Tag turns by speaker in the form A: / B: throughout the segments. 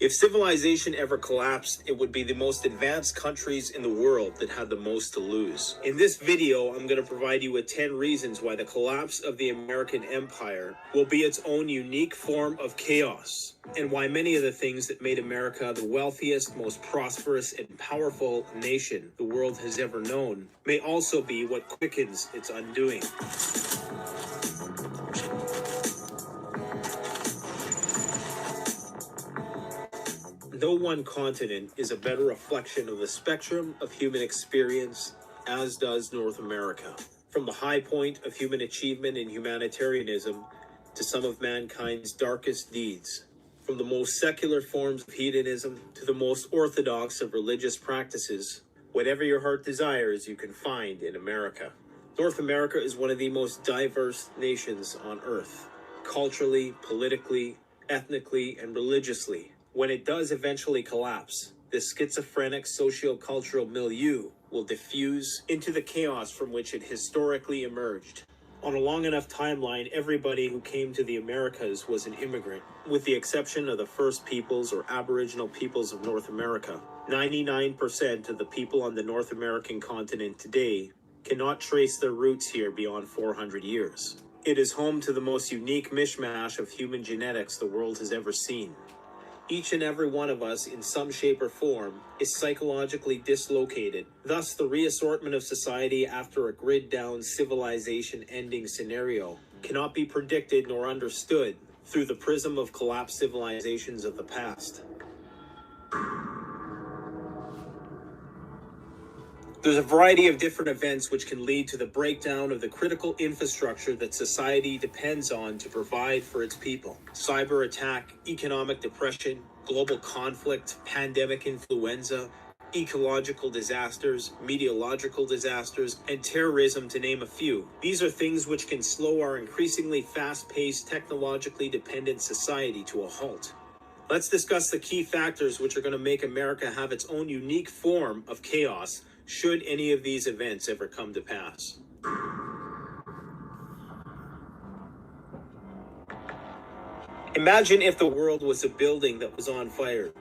A: If civilization ever collapsed, it would be the most advanced countries in the world that had the most to lose. In this video, I'm going to provide you with 10 reasons why the collapse of the American empire will be its own unique form of chaos, and why many of the things that made America the wealthiest, most prosperous, and powerful nation the world has ever known may also be what quickens its undoing. No one continent is a better reflection of the spectrum of human experience, as does North America. From the high point of human achievement in humanitarianism to some of mankind's darkest deeds. From the most secular forms of hedonism to the most orthodox of religious practices, whatever your heart desires, you can find in America. North America is one of the most diverse nations on earth, culturally, politically, ethnically, and religiously. When it does eventually collapse, this schizophrenic socio-cultural milieu will diffuse into the chaos from which it historically emerged. On a long enough timeline, everybody who came to the Americas was an immigrant, with the exception of the First Peoples or Aboriginal peoples of North America. 99% of the people on the North American continent today cannot trace their roots here beyond 400 years. It is home to the most unique mishmash of human genetics the world has ever seen. Each and every one of us, in some shape or form, is psychologically dislocated. Thus, the reassortment of society after a grid-down civilization-ending scenario cannot be predicted nor understood through the prism of collapsed civilizations of the past. There's a variety of different events which can lead to the breakdown of the critical infrastructure that society depends on to provide for its people. Cyber attack, economic depression, global conflict, pandemic influenza, ecological disasters, meteorological disasters, and terrorism, to name a few. These are things which can slow our increasingly fast-paced, technologically dependent society to a halt. Let's discuss the key factors which are going to make America have its own unique form of chaos should any of these events ever come to pass. Imagine if the world was a building that was on fire.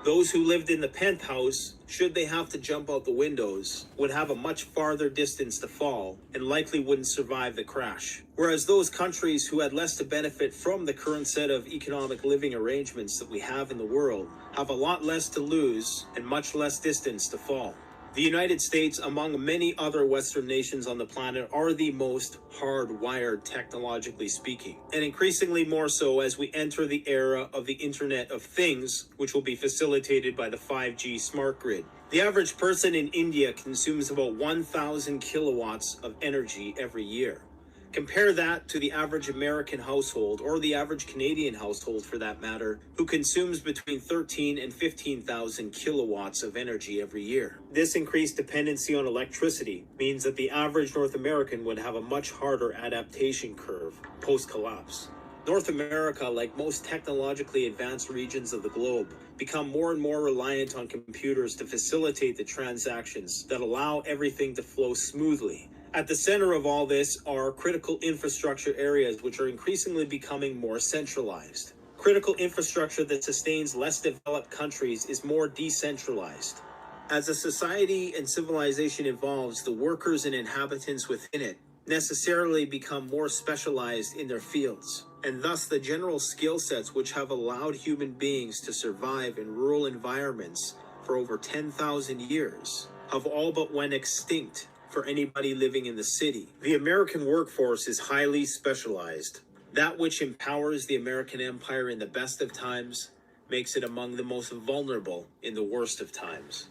A: Those who lived in the penthouse, should they have to jump out the windows, would have a much farther distance to fall and likely wouldn't survive the crash. Whereas those countries who had less to benefit from the current set of economic living arrangements that we have in the world have a lot less to lose and much less distance to fall. The United States, among many other Western nations on the planet, are the most hardwired technologically speaking, and increasingly more so as we enter the era of the Internet of Things, which will be facilitated by the 5G smart grid. The average person in India consumes about 1,000 kilowatts of energy every year. Compare that to the average American household, or the average Canadian household for that matter, who consumes between 13 and 15,000 kilowatts of energy every year. This increased dependency on electricity means that the average North American would have a much harder adaptation curve post-collapse. North America, like most technologically advanced regions of the globe, become more and more reliant on computers to facilitate the transactions that allow everything to flow smoothly. At the center of all this are critical infrastructure areas which are increasingly becoming more centralized. Critical infrastructure that sustains less developed countries is more decentralized. As a society and civilization evolves, the workers and inhabitants within it necessarily become more specialized in their fields, and thus the general skill sets which have allowed human beings to survive in rural environments for over 10,000 years have all but went extinct for anybody living in the city. The American workforce is highly specialized. That which empowers the American empire in the best of times makes it among the most vulnerable in the worst of times.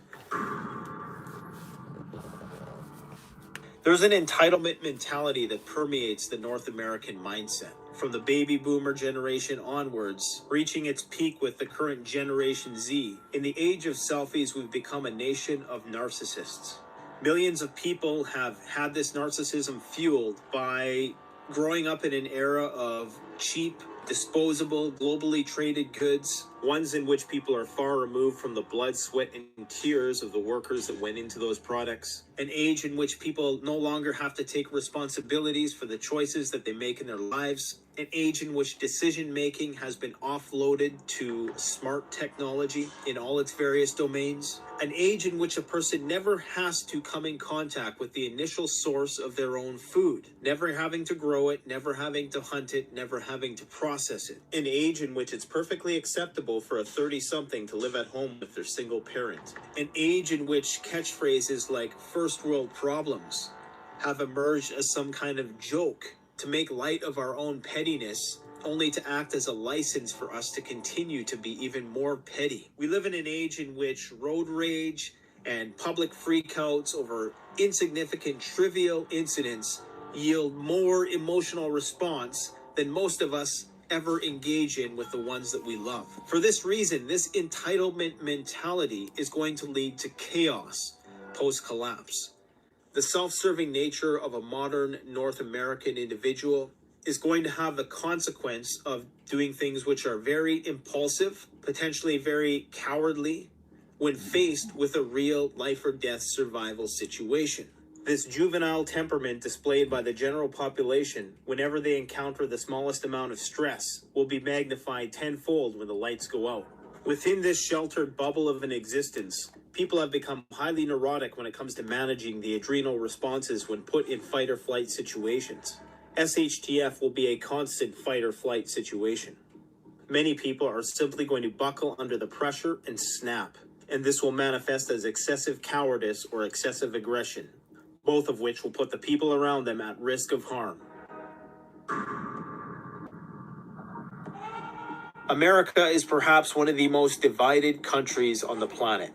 A: There's an entitlement mentality that permeates the North American mindset, from the baby boomer generation onwards, reaching its peak with the current Generation Z. In the age of selfies, we've become a nation of narcissists. Millions of people have had this narcissism fueled by growing up in an era of cheap, disposable, globally traded goods, ones in which people are far removed from the blood, sweat, and tears of the workers that went into those products, an age in which people no longer have to take responsibilities for the choices that they make in their lives, an age in which decision making has been offloaded to smart technology in all its various domains, an age in which a person never has to come in contact with the initial source of their own food, never having to grow it, never having to hunt it, never having to process it, an age in which it's perfectly acceptable for a 30-something to live at home with their single parent, an age in which catchphrases like first world problems have emerged as some kind of joke to make light of our own pettiness, only to act as a license for us to continue to be even more petty. We live in an age in which road rage and public freakouts over insignificant, trivial incidents yield more emotional response than most of us ever engage in with the ones that we love. For this reason, this entitlement mentality is going to lead to chaos post-collapse. The self-serving nature of a modern North American individual is going to have the consequence of doing things which are very impulsive, potentially very cowardly, when faced with a real life or death survival situation. This juvenile temperament displayed by the general population whenever they encounter the smallest amount of stress will be magnified tenfold when the lights go out. Within this sheltered bubble of an existence, people have become highly neurotic when it comes to managing the adrenal responses when put in fight or flight situations. SHTF will be a constant fight or flight situation. Many people are simply going to buckle under the pressure and snap, and this will manifest as excessive cowardice or excessive aggression, both of which will put the people around them at risk of harm. America is perhaps one of the most divided countries on the planet.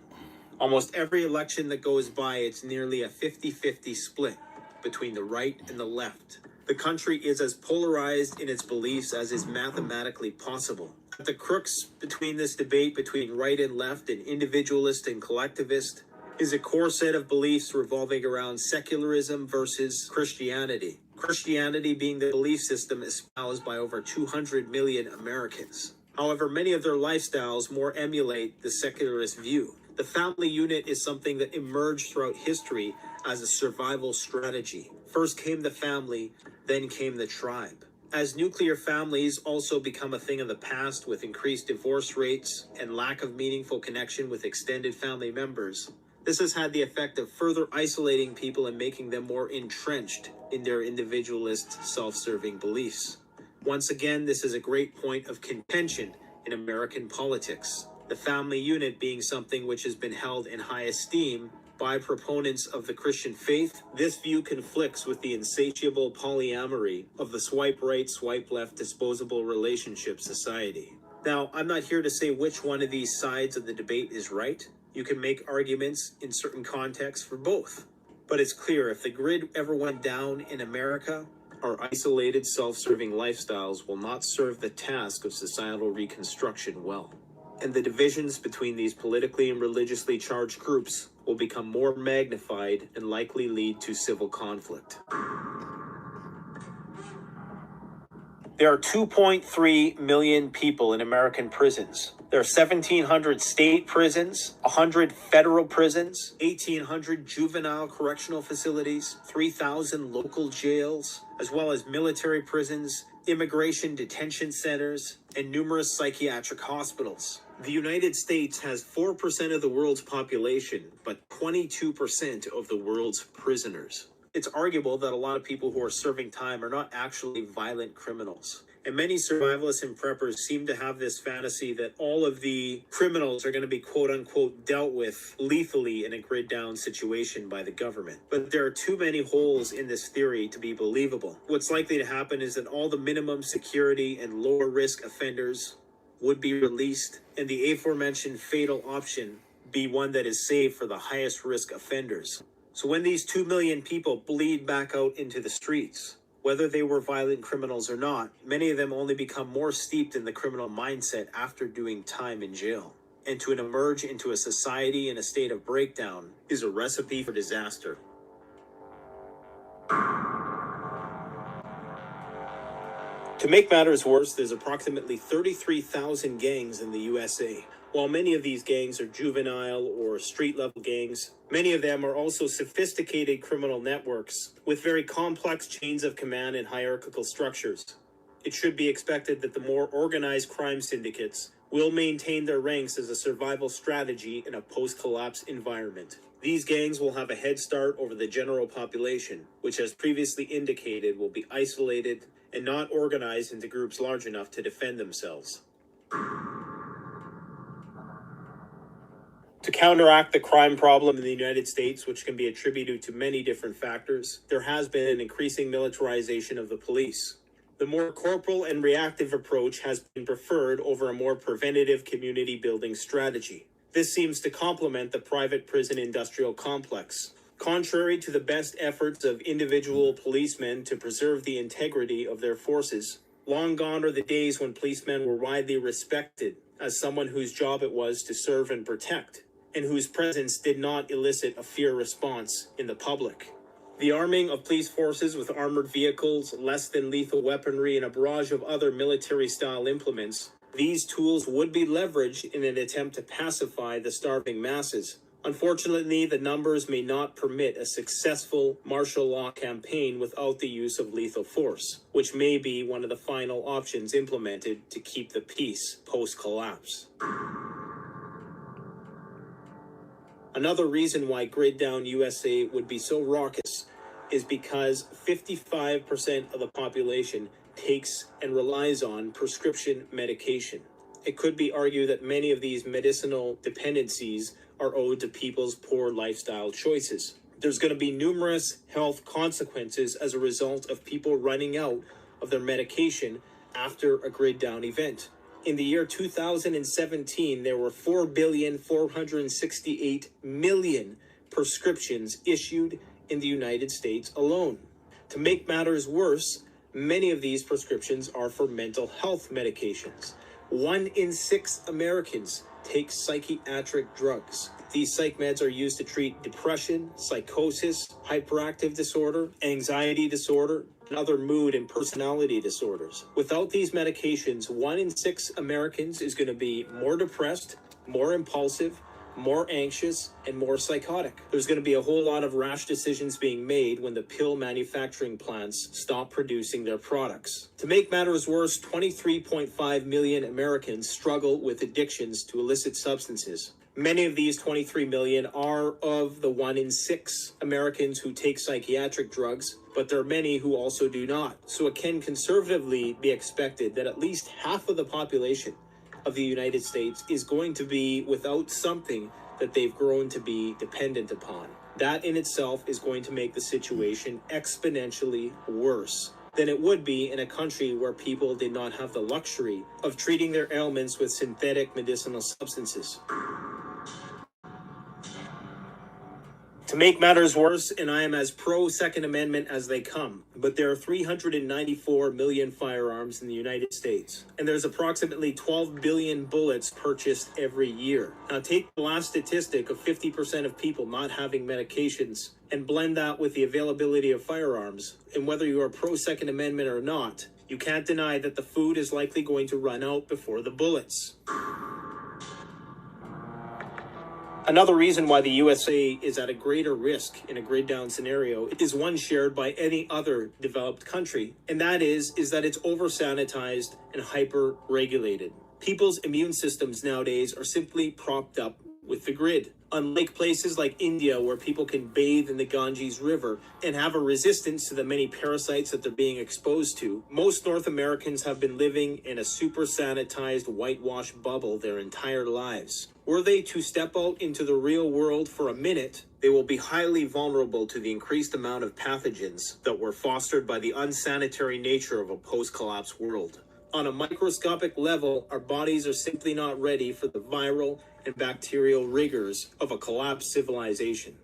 A: Almost every election that goes by, it's nearly a 50-50 split between the right and the left. The country is as polarized in its beliefs as is mathematically possible. At the crux between this debate between right and left and individualist and collectivist is a core set of beliefs revolving around secularism versus Christianity. Christianity being the belief system espoused by over 200 million Americans. However, many of their lifestyles more emulate the secularist view. The family unit is something that emerged throughout history as a survival strategy. First came the family, then came the tribe. As nuclear families also become a thing of the past with increased divorce rates and lack of meaningful connection with extended family members, this has had the effect of further isolating people and making them more entrenched in their individualist, self-serving beliefs. Once again, this is a great point of contention in American politics. The family unit being something which has been held in high esteem by proponents of the Christian faith. This view conflicts with the insatiable polyamory of the swipe right, swipe left, disposable relationship society. Now, I'm not here to say which one of these sides of the debate is right. You can make arguments in certain contexts for both. But it's clear if the grid ever went down in America, our isolated, self-serving lifestyles will not serve the task of societal reconstruction well. And the divisions between these politically and religiously charged groups will become more magnified and likely lead to civil conflict. There are 2.3 million people in American prisons. There are 1,700 state prisons, 100 federal prisons, 1,800 juvenile correctional facilities, 3,000 local jails, as well as military prisons, immigration detention centers, and numerous psychiatric hospitals. The United States has 4% of the world's population, but 22% of the world's prisoners. It's arguable that a lot of people who are serving time are not actually violent criminals. And many survivalists and preppers seem to have this fantasy that all of the criminals are going to be quote unquote dealt with lethally in a grid down situation by the government. But there are too many holes in this theory to be believable. What's likely to happen is that all the minimum security and lower risk offenders would be released, and the aforementioned fatal option be one that is saved for the highest risk offenders. So when these 2 million people bleed back out into the streets, whether they were violent criminals or not, many of them only become more steeped in the criminal mindset after doing time in jail. And to emerge into a society in a state of breakdown is a recipe for disaster. To make matters worse, there's approximately 33,000 gangs in the USA. While many of these gangs are juvenile or street-level gangs, many of them are also sophisticated criminal networks with very complex chains of command and hierarchical structures. It should be expected that the more organized crime syndicates will maintain their ranks as a survival strategy in a post-collapse environment. These gangs will have a head start over the general population, which, as previously indicated, will be isolated and not organized into groups large enough to defend themselves. To counteract the crime problem in the United States, which can be attributed to many different factors, there has been an increasing militarization of the police. The more corporal and reactive approach has been preferred over a more preventative community building strategy. This seems to complement the private prison industrial complex. Contrary to the best efforts of individual policemen to preserve the integrity of their forces, long gone are the days when policemen were widely respected as someone whose job it was to serve and protect, and whose presence did not elicit a fear response in the public. The arming of police forces with armored vehicles, less than lethal weaponry, and a barrage of other military-style implements, these tools would be leveraged in an attempt to pacify the starving masses. Unfortunately, the numbers may not permit a successful martial law campaign without the use of lethal force, which may be one of the final options implemented to keep the peace post-collapse. Another reason why Grid Down USA would be so raucous is because 55% of the population takes and relies on prescription medication. It could be argued that many of these medicinal dependencies are owed to people's poor lifestyle choices. There's going to be numerous health consequences as a result of people running out of their medication after a Grid Down event. In the year 2017, there were 4,468,000,000 prescriptions issued in the United States alone. To make matters worse, many of these prescriptions are for mental health medications. 1 in 6 Americans take psychiatric drugs. These psych meds are used to treat depression, psychosis, hyperactive disorder, anxiety disorder, and other mood and personality disorders. Without these medications, 1 in 6 Americans is going to be more depressed, more impulsive, more anxious, and more psychotic. There's going to be a whole lot of rash decisions being made when the pill manufacturing plants stop producing their products. To make matters worse, 23.5 million Americans struggle with addictions to illicit substances. Many of these 23 million are of the 1 in 6 Americans who take psychiatric drugs, but there are many who also do not. So it can conservatively be expected that at least half of the population of the United States is going to be without something that they've grown to be dependent upon. That in itself is going to make the situation exponentially worse than it would be in a country where people did not have the luxury of treating their ailments with synthetic medicinal substances. To make matters worse, and I am as pro-Second Amendment as they come, but there are 394 million firearms in the United States, and there's approximately 12 billion bullets purchased every year. Now take the last statistic of 50% of people not having medications and blend that with the availability of firearms, and whether you are pro-Second Amendment or not, you can't deny that the food is likely going to run out before the bullets. Another reason why the USA is at a greater risk in a grid down scenario is one shared by any other developed country, and that is that it's over-sanitized and hyper-regulated. People's immune systems nowadays are simply propped up with the grid. Unlike places like India, where people can bathe in the Ganges River and have a resistance to the many parasites that they're being exposed to, most North Americans have been living in a super sanitized whitewash bubble their entire lives. Were they to step out into the real world for a minute, they will be highly vulnerable to the increased amount of pathogens that were fostered by the unsanitary nature of a post-collapse world. On a microscopic level, our bodies are simply not ready for the viral and bacterial rigors of a collapsed civilization.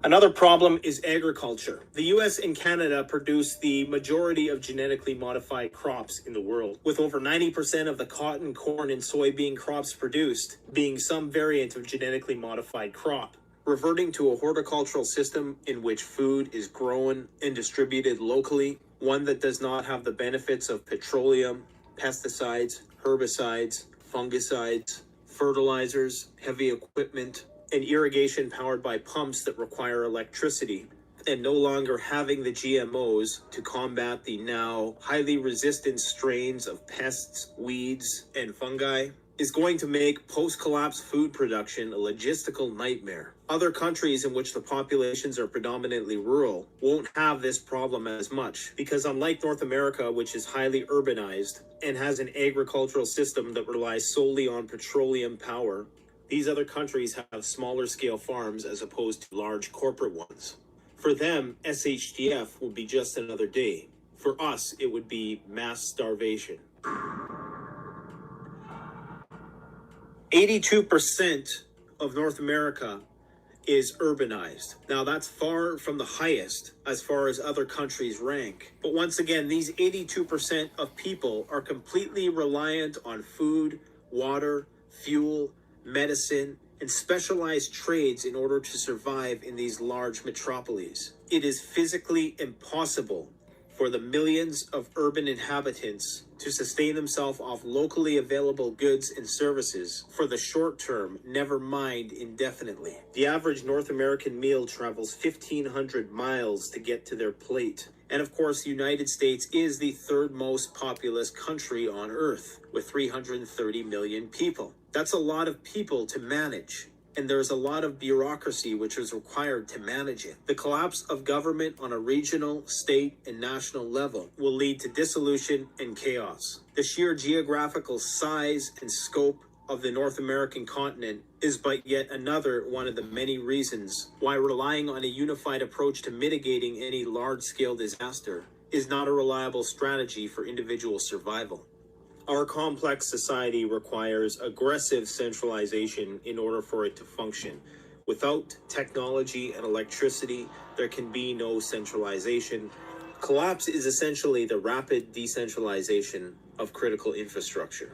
A: Another problem is agriculture. The US and Canada produce the majority of genetically modified crops in the world, with over 90% of the cotton, corn, and soybean crops produced being some variant of genetically modified crop. reverting to a horticultural system in which food is grown and distributed locally, one that does not have the benefits of petroleum, pesticides, herbicides, fungicides, fertilizers, heavy equipment, and irrigation powered by pumps that require electricity, and no longer having the GMOs to combat the now highly resistant strains of pests, weeds, and fungi, is going to make post-collapse food production a logistical nightmare. Other countries in which the populations are predominantly rural won't have this problem as much, because unlike North America, which is highly urbanized and has an agricultural system that relies solely on petroleum power, these other countries have smaller scale farms as opposed to large corporate ones. For them, SHTF will be just another day. For us, it would be mass starvation. 82% of North America is urbanized. Now, that's far from the highest as far as other countries rank. But once again, these 82% of people are completely reliant on food, water, fuel, medicine, and specialized trades in order to survive in these large metropolises. It is physically impossible for the millions of urban inhabitants to sustain themselves off locally available goods and services for the short term, never mind indefinitely. The average North American meal travels 1,500 miles to get to their plate. And of course, the United States is the third most populous country on Earth, with 330 million people. That's a lot of people to manage. And there's a lot of bureaucracy which is required to manage it. The collapse of government on a regional, state, and national level will lead to dissolution and chaos. The sheer geographical size and scope of the North American continent is but yet another one of the many reasons why relying on a unified approach to mitigating any large-scale disaster is not a reliable strategy for individual survival. Our complex society requires aggressive centralization in order for it to function. Without technology and electricity, there can be no centralization. Collapse is essentially the rapid decentralization of critical infrastructure.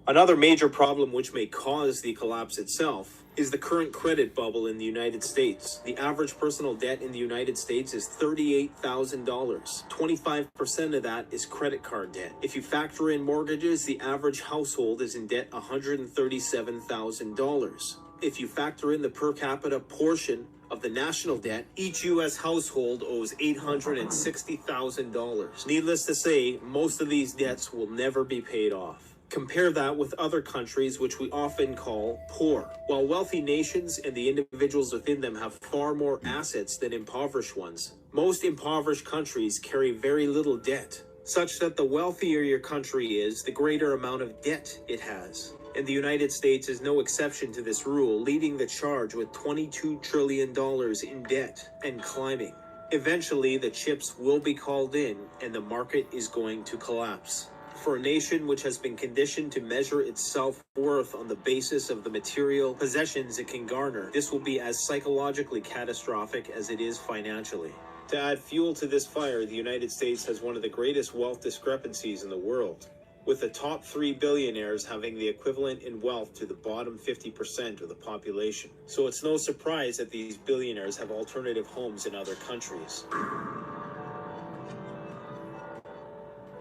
A: Another major problem which may cause the collapse itself is the current credit bubble in the United States. The average personal debt in the United States is $38,000. 25% of that is credit card debt. If you factor in mortgages, the average household is in debt $137,000. If you factor in the per capita portion of the national debt, each U.S. household owes $860,000. Needless to say, most of these debts will never be paid off. Compare that with other countries which we often call poor. While wealthy nations and the individuals within them have far more assets than impoverished ones, most impoverished countries carry very little debt, such that the wealthier your country is, the greater amount of debt it has. And the United States is no exception to this rule, leading the charge with $22 trillion in debt and climbing. Eventually, the chips will be called in and the market is going to collapse. For a nation which has been conditioned to measure its self-worth on the basis of the material possessions it can garner, this will be as psychologically catastrophic as it is financially. To add fuel to this fire, the United States has one of the greatest wealth discrepancies in the world, with the top 3 billionaires having the equivalent in wealth to the bottom 50% of the population. So it's no surprise that these billionaires have alternative homes in other countries.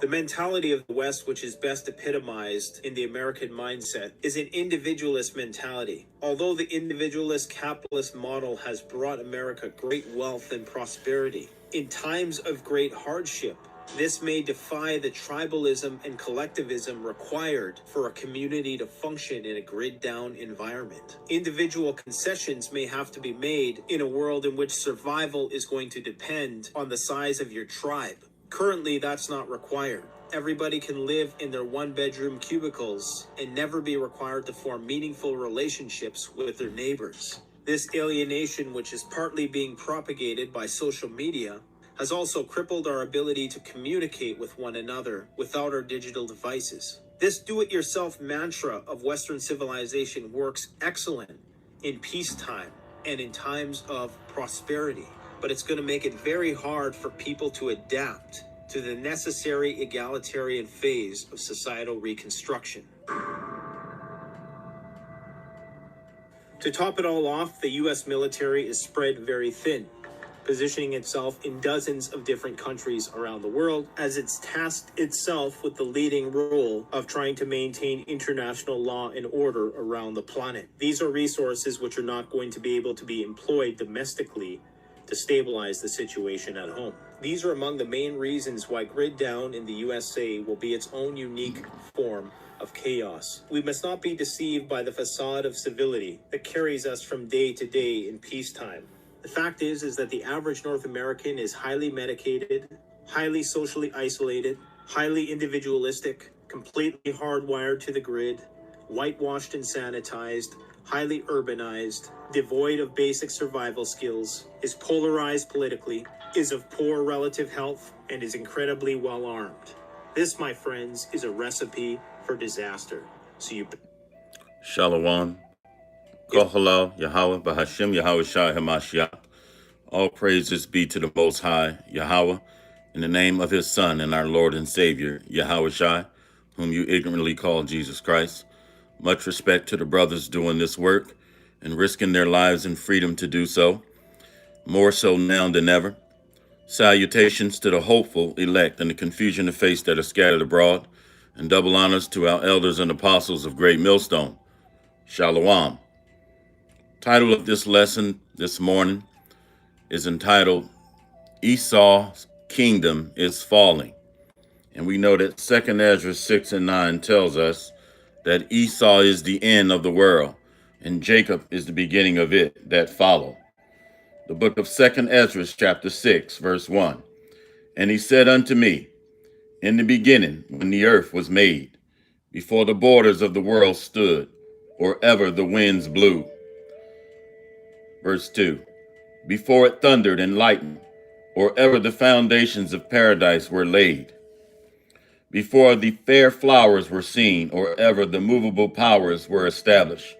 A: The mentality of the West, which is best epitomized in the American mindset, is an individualist mentality. Although the individualist capitalist model has brought America great wealth and prosperity, in times of great hardship, this may defy the tribalism and collectivism required for a community to function in a grid-down environment. Individual concessions may have to be made in a world in which survival is going to depend on the size of your tribe. Currently, that's not required. Everybody can live in their one-bedroom cubicles and never be required to form meaningful relationships with their neighbors. This alienation, which is partly being propagated by social media, has also crippled our ability to communicate with one another without our digital devices. This do-it-yourself mantra of Western civilization works excellent in peacetime and in times of prosperity, but it's going to make it very hard for people to adapt to the necessary egalitarian phase of societal reconstruction. To top it all off, the U.S. military is spread very thin, positioning itself in dozens of different countries around the world as it's tasked itself with the leading role of trying to maintain international law and order around the planet. These are resources which are not going to be able to be employed domestically to stabilize the situation at home. These are among the main reasons why grid down in the USA will be its own unique form of chaos. We must not be deceived by the facade of civility that carries us from day to day in peacetime. The fact is that the average North American is highly medicated, highly socially isolated, highly individualistic, completely hardwired to the grid, whitewashed and sanitized, highly urbanized, devoid of basic survival skills, is polarized politically, is of poor relative health, and is incredibly well armed. This, my friends, is a recipe for disaster. So you...
B: Shalom. Kohala, Yahweh, Bahashim, Yahweh Shai Hamashiach. All praises be to the Most High, Yahweh, in the name of his Son and our Lord and Savior, Yahweh Shai, whom you ignorantly call Jesus Christ. Much respect to the brothers doing this work and risking their lives and freedom to do so, more so now than ever. Salutations to the hopeful elect and the confusion of faith that are scattered abroad, and double honors to our elders and apostles of Great Millstone. Shalom. Title of this lesson this morning is entitled, Esau's Kingdom is Falling. And we know that 2 Esdras 6 and 9 tells us that Esau is the end of the world, and Jacob is the beginning of it that follow. The book of 2 Esdras chapter 6, verse 1. And he said unto me, in the beginning, when the earth was made, before the borders of the world stood, or ever the winds blew. Verse 2. Before it thundered and lightened, or ever the foundations of paradise were laid. Before the fair flowers were seen, or ever the movable powers were established.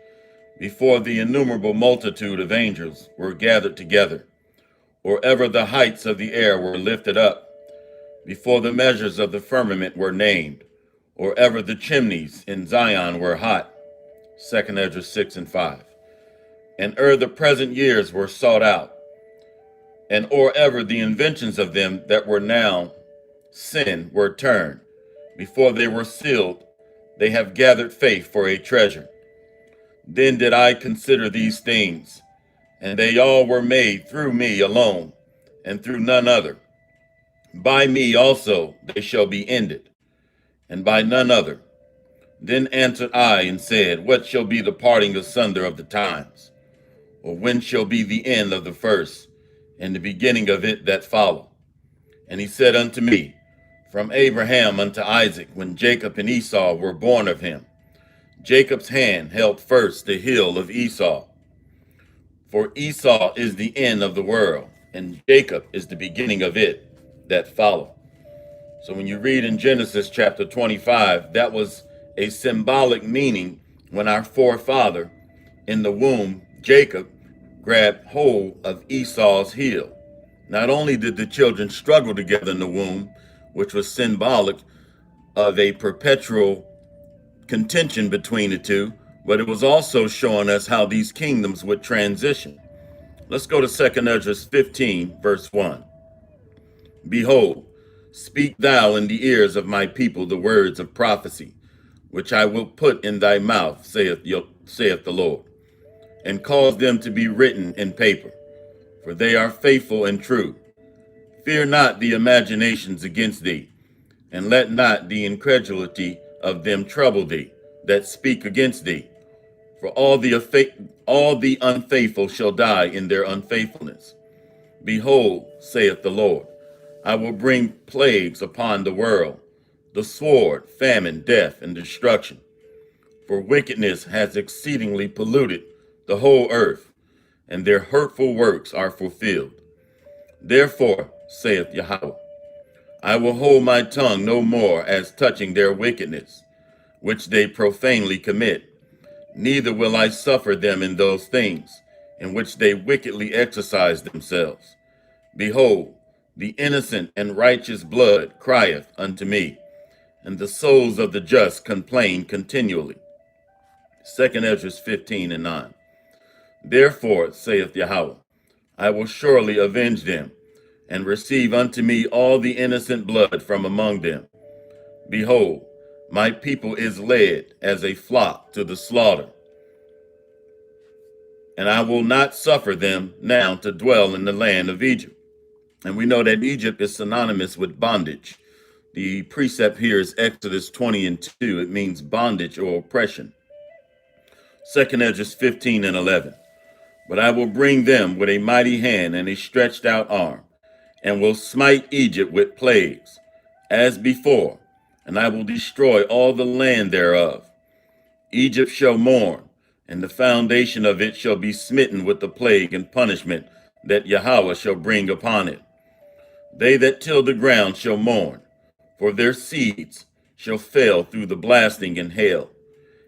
B: Before the innumerable multitude of angels were gathered together, or ever the heights of the air were lifted up. Before the measures of the firmament were named, or ever the chimneys in Zion were hot. 2 Esdras 6 and 5. And ere the present years were sought out, and or ever the inventions of them that were now sin were turned. Before they were sealed, they have gathered faith for a treasure. Then did I consider these things, and they all were made through me alone, and through none other. By me also they shall be ended, and by none other. Then answered I and said, what shall be the parting asunder of the times? Or when shall be the end of the first, and the beginning of it that follow? And he said unto me, from Abraham unto Isaac, when Jacob and Esau were born of him, Jacob's hand held first the heel of Esau. For Esau is the end of the world, and Jacob is the beginning of it that follow. So when you read in Genesis chapter 25, that was a symbolic meaning when our forefather in the womb, Jacob, grabbed hold of Esau's heel. Not only did the children struggle together in the womb, which was symbolic of a perpetual contention between the two, but it was also showing us how these kingdoms would transition. Let's go to 2 Esdras 15, verse 1. Behold, speak thou in the ears of my people the words of prophecy, which I will put in thy mouth, saith the Lord, and cause them to be written in paper, for they are faithful and true. Fear not the imaginations against thee, and let not the incredulity of them trouble thee that speak against thee. For all the unfaithful shall die in their unfaithfulness. Behold, saith the Lord, I will bring plagues upon the world, the sword, famine, death, and destruction. For wickedness has exceedingly polluted the whole earth, and their hurtful works are fulfilled. Therefore, saith Yahweh, I will hold my tongue no more as touching their wickedness, which they profanely commit, neither will I suffer them in those things in which they wickedly exercise themselves. Behold, the innocent and righteous blood crieth unto me, and the souls of the just complain continually. 2 Esdras 15 and 9. Therefore, saith Yahweh, I will surely avenge them, and receive unto me all the innocent blood from among them. Behold, my people is led as a flock to the slaughter, and I will not suffer them now to dwell in the land of Egypt. And we know that Egypt is synonymous with bondage. The precept here is Exodus 20 and 2. It means bondage or oppression. 2nd Esdras 15 and 11. But I will bring them with a mighty hand and a stretched out arm, and will smite Egypt with plagues, as before, and I will destroy all the land thereof. Egypt shall mourn, and the foundation of it shall be smitten with the plague and punishment that Yahweh shall bring upon it. They that till the ground shall mourn, for their seeds shall fail through the blasting and hail,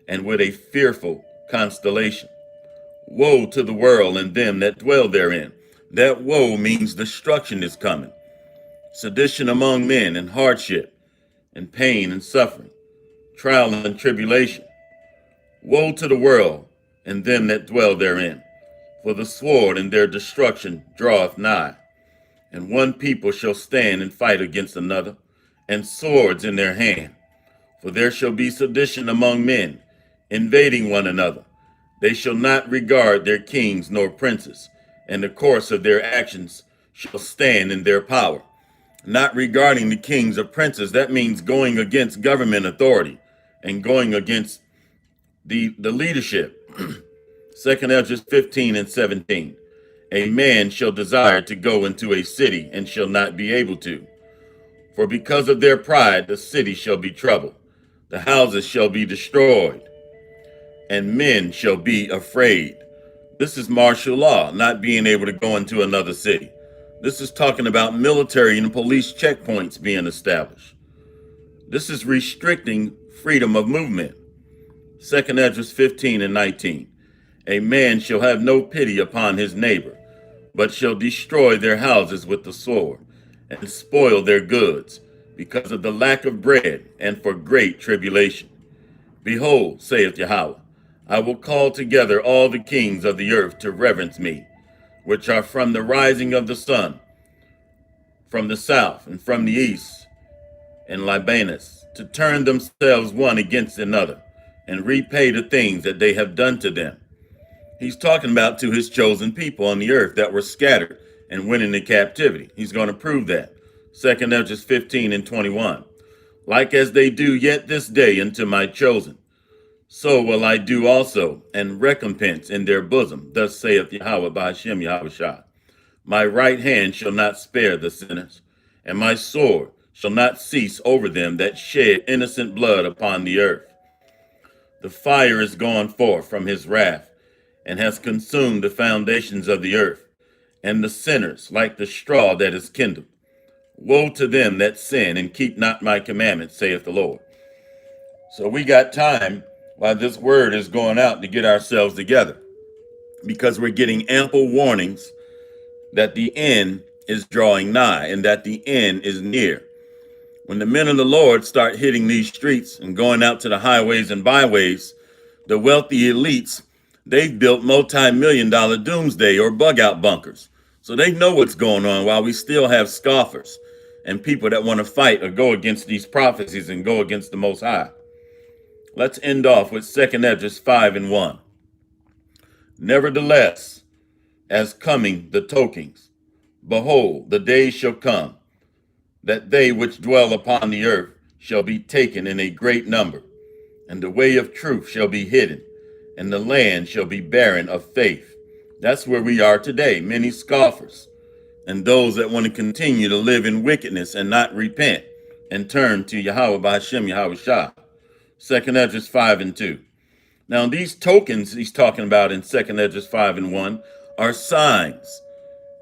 B: and with a fearful constellation. Woe to the world and them that dwell therein. That woe means destruction is coming. Sedition among men and hardship and pain and suffering, trial and tribulation. Woe to the world and them that dwell therein. For the sword and their destruction draweth nigh. And one people shall stand and fight against another, and swords in their hand. For there shall be sedition among men, invading one another. They shall not regard their kings nor princes, and the course of their actions shall stand in their power. Not regarding the kings or princes, that means going against government authority and going against the leadership. 2nd Esdras 15 and 17. A man shall desire to go into a city and shall not be able to. For because of their pride, the city shall be troubled. The houses shall be destroyed, and men shall be afraid. This is martial law, not being able to go into another city. This is talking about military and police checkpoints being established. This is restricting freedom of movement. 2nd Esdras 15 and 19. A man shall have no pity upon his neighbor, but shall destroy their houses with the sword, and spoil their goods, because of the lack of bread, and for great tribulation. Behold, saith Yahweh, I will call together all the kings of the earth to reverence me, which are from the rising of the sun, from the south, and from the east, and Libanus, to turn themselves one against another, and repay the things that they have done to them. He's talking about to his chosen people on the earth that were scattered and went into captivity. He's going to prove that. 2nd Esdras 15 and 21. Like as they do yet this day unto my chosen, so will I do also, and recompense in their bosom. Thus saith Yahweh by Hashem Yahushua. My right hand shall not spare the sinners, and my sword shall not cease over them that shed innocent blood upon the earth. The fire is gone forth from his wrath, and has consumed the foundations of the earth, and the sinners like the straw that is kindled. Woe to them that sin and keep not my commandments, saith the Lord. So we got time while this word is going out to get ourselves together, because we're getting ample warnings that the end is drawing nigh and that the end is near. When the men of the Lord start hitting these streets and going out to the highways and byways, the wealthy elites, they've built multi-million-dollar doomsday or bug-out bunkers. So they know what's going on, while we still have scoffers and people that want to fight or go against these prophecies and go against the Most High. Let's end off with 2nd Esdras 5 and 1. Nevertheless, as coming the tokens, behold, the days shall come, that they which dwell upon the earth shall be taken in a great number, and the way of truth shall be hidden, and the land shall be barren of faith. That's where we are today, many scoffers, and those that want to continue to live in wickedness and not repent and turn to Yahweh by Hashem Yahushua. 2nd Esdras 5 and 2. Now these tokens he's talking about in 2nd Esdras 5 and 1 are signs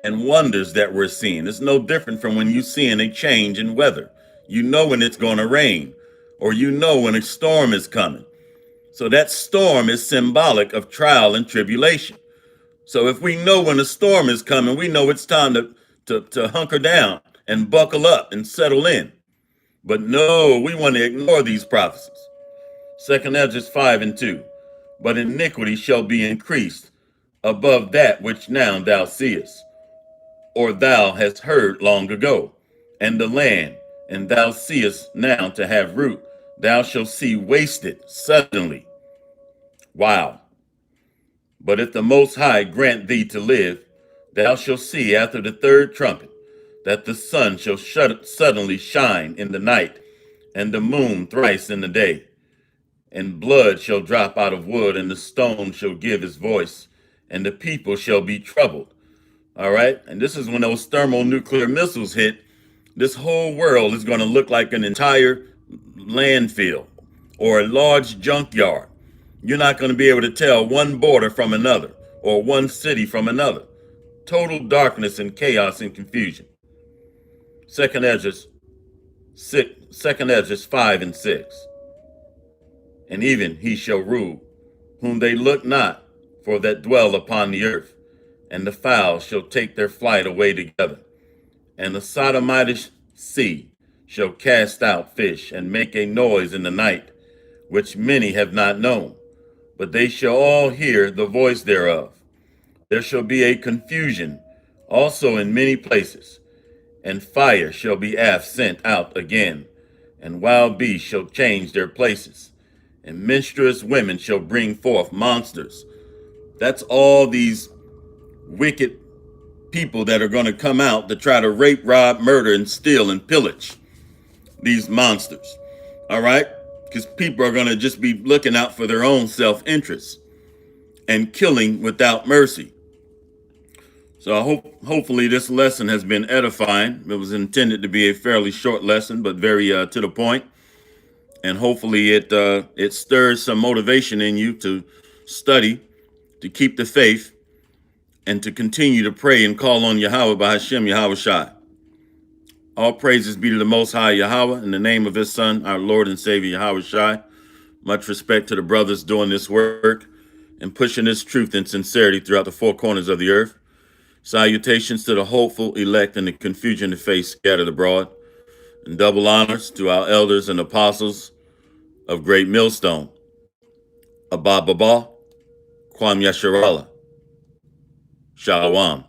B: and wonders that we're seeing. It's no different from when you're seeing a change in weather. You know when it's going to rain, or you know when a storm is coming. So that storm is symbolic of trial and tribulation. So if we know when a storm is coming, we know it's time to hunker down and buckle up and settle in. But no, we want to ignore these prophecies. 2nd Esdras 5 and 2. But iniquity shall be increased above that which now thou seest, or thou hast heard long ago. And the land, and thou seest now to have root, thou shalt see wasted suddenly. Wow. But if the Most High grant thee to live, thou shalt see after the third trumpet that the sun shall suddenly shine in the night, and the moon thrice in the day. And blood shall drop out of wood, and the stone shall give his voice, and the people shall be troubled. All right? And this is when those thermonuclear missiles hit. This whole world is going to look like an entire landfill or a large junkyard. You're not going to be able to tell one border from another or one city from another. Total darkness and chaos and confusion. Second Esdras 5 and 6. And even he shall rule, whom they look not, for that dwell upon the earth. And the fowls shall take their flight away together. And the Sodomitish sea shall cast out fish, and make a noise in the night, which many have not known. But they shall all hear the voice thereof. There shall be a confusion also in many places, and fire shall be sent out again, and wild beasts shall change their places, and menstruous women shall bring forth monsters. That's all these wicked people that are going to come out to try to rape, rob, murder, and steal and pillage these monsters. All right? Because people are going to just be looking out for their own self-interest and killing without mercy. So hopefully this lesson has been edifying. It was intended to be a fairly short lesson, but very to the point. And hopefully it stirs some motivation in you to study, to keep the faith, and to continue to pray and call on Yahweh by Hashem Yahweh Shai. All praises be to the Most High Yahweh in the name of his Son, our Lord and Savior Yahweh Shai. Much respect to the brothers doing this work and pushing this truth and sincerity throughout the four corners of the earth. Salutations to the hopeful, elect, and the confusion of faith scattered abroad. And double honors to our elders and apostles of Great Millstone. Abba Baba, Kwam Yasharallah. Shalom.